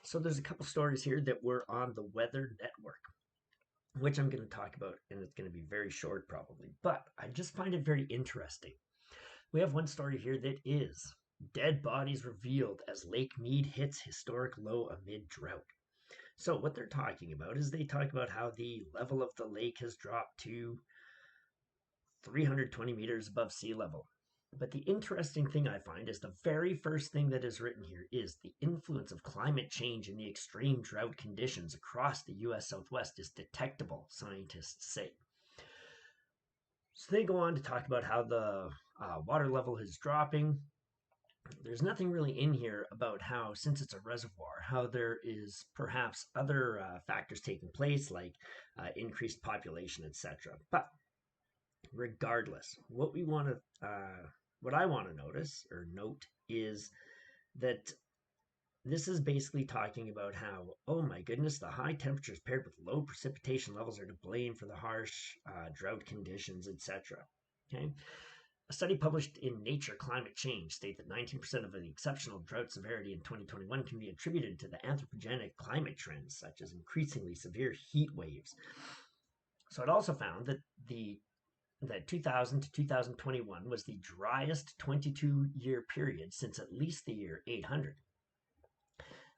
So there's a couple stories here that were on the Weather Network, which I'm going to talk about, and it's going to be very short probably, but I just find it very interesting. We have one story here that is dead bodies revealed as Lake Mead hits historic low amid drought. So what they're talking about is they talk about how the level of the lake has dropped to 320 meters above sea level. But the interesting thing I find is the very first thing that is written here is the influence of climate change in the extreme drought conditions across the US Southwest is detectable, scientists say. So they go on to talk about how the water level is dropping. There's nothing really in here about how, since it's a reservoir, how there is perhaps other factors taking place like increased population, etc. But regardless, what I want to notice or note is that this is basically talking about how, oh my goodness, the high temperatures paired with low precipitation levels are to blame for the harsh drought conditions, etc. Okay. A study published in Nature Climate Change states that 19% of the exceptional drought severity in 2021 can be attributed to the anthropogenic climate trends, such as increasingly severe heat waves. So it also found that 2000 to 2021 was the driest 22-year period since at least the year 800.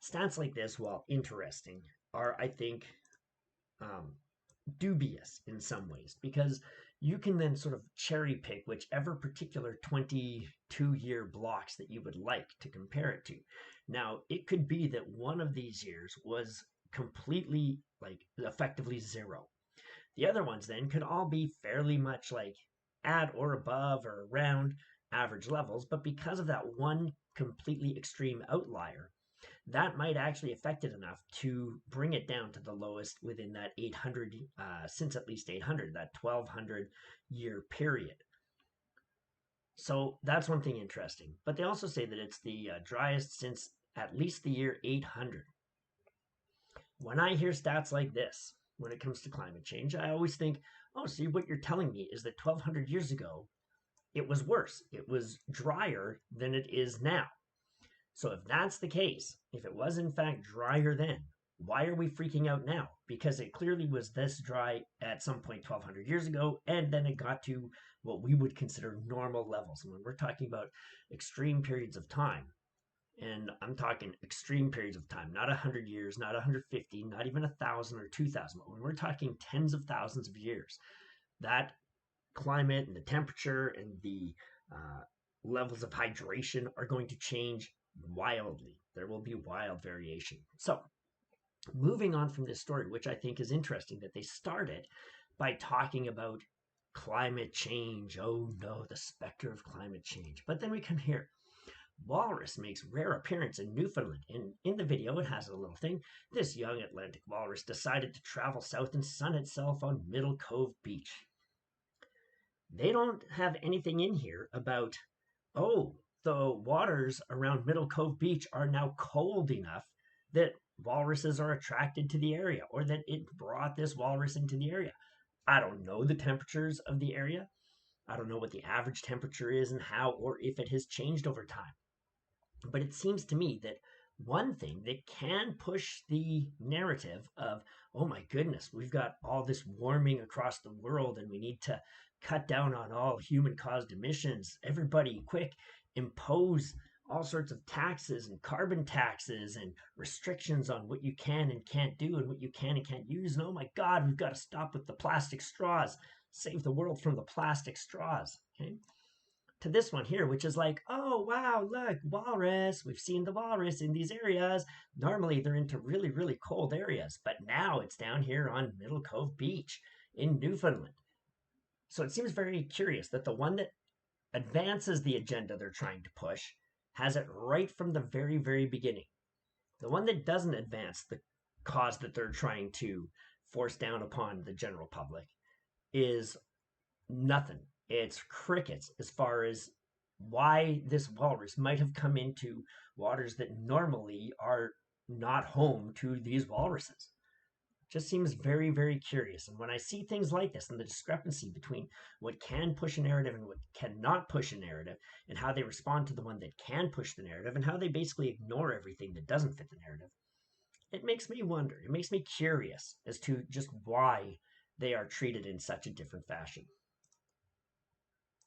Stats like this, while interesting, are, I think, um, dubious in some ways because you can then sort of cherry pick whichever particular 22-year blocks that you would like to compare it to. Now, it could be that one of these years was completely, like, effectively zero. The other ones then could all be fairly much like at or above or around average levels, but because of that one completely extreme outlier, that might actually affect it enough to bring it down to the lowest within that 800, since at least 800, that 1200-year period. So that's one thing interesting. But they also say that it's the driest since at least the year 800. When I hear stats like this, when it comes to climate change, I always think, oh, see, what you're telling me is that 1200 years ago, it was worse. It was drier than it is now. So if that's the case, if it was in fact drier then, why are we freaking out now? Because it clearly was this dry at some point 1200 years ago, and then it got to what we would consider normal levels. And when we're talking about extreme periods of time, and I'm talking extreme periods of time, not 100 years, not 150, not even 1,000 or 2,000, but when we're talking tens of thousands of years, that climate and the temperature and the uh, levels of hydration are going to change wildly. There will be wild variation. So, moving on from this story, which I think is interesting, that they started by talking about climate change. Oh no, the specter of climate change. But then we come here. Walrus makes rare appearance in Newfoundland. And in the video, it has a little thing. This young Atlantic walrus decided to travel south and sun itself on Middle Cove Beach. They don't have anything in here about, oh, the waters around Middle Cove Beach are now cold enough that walruses are attracted to the area or that it brought this walrus into the area. I don't know the temperatures of the area. I don't know what the average temperature is and how or if it has changed over time. But it seems to me that one thing that can push the narrative of, oh my goodness, we've got all this warming across the world and we need to cut down on all human caused emissions. Everybody, quick, impose all sorts of taxes and carbon taxes and restrictions on what you can and can't do and what you can and can't use. And oh my God, we've got to stop with the plastic straws, save the world from the plastic straws. Okay, to this one here, which is like, oh, wow, look, walrus. We've seen the walrus in these areas. Normally they're into really, really cold areas, but now it's down here on Middle Cove Beach in Newfoundland. So it seems very curious that the one that advances the agenda they're trying to push has it right from the very, very beginning. The one that doesn't advance the cause that they're trying to force down upon the general public is nothing. It's crickets as far as why this walrus might have come into waters that normally are not home to these walruses. Just seems very, very curious. And when I see things like this and the discrepancy between what can push a narrative and what cannot push a narrative, and how they respond to the one that can push the narrative, and how they basically ignore everything that doesn't fit the narrative, it makes me wonder, it makes me curious as to just why they are treated in such a different fashion.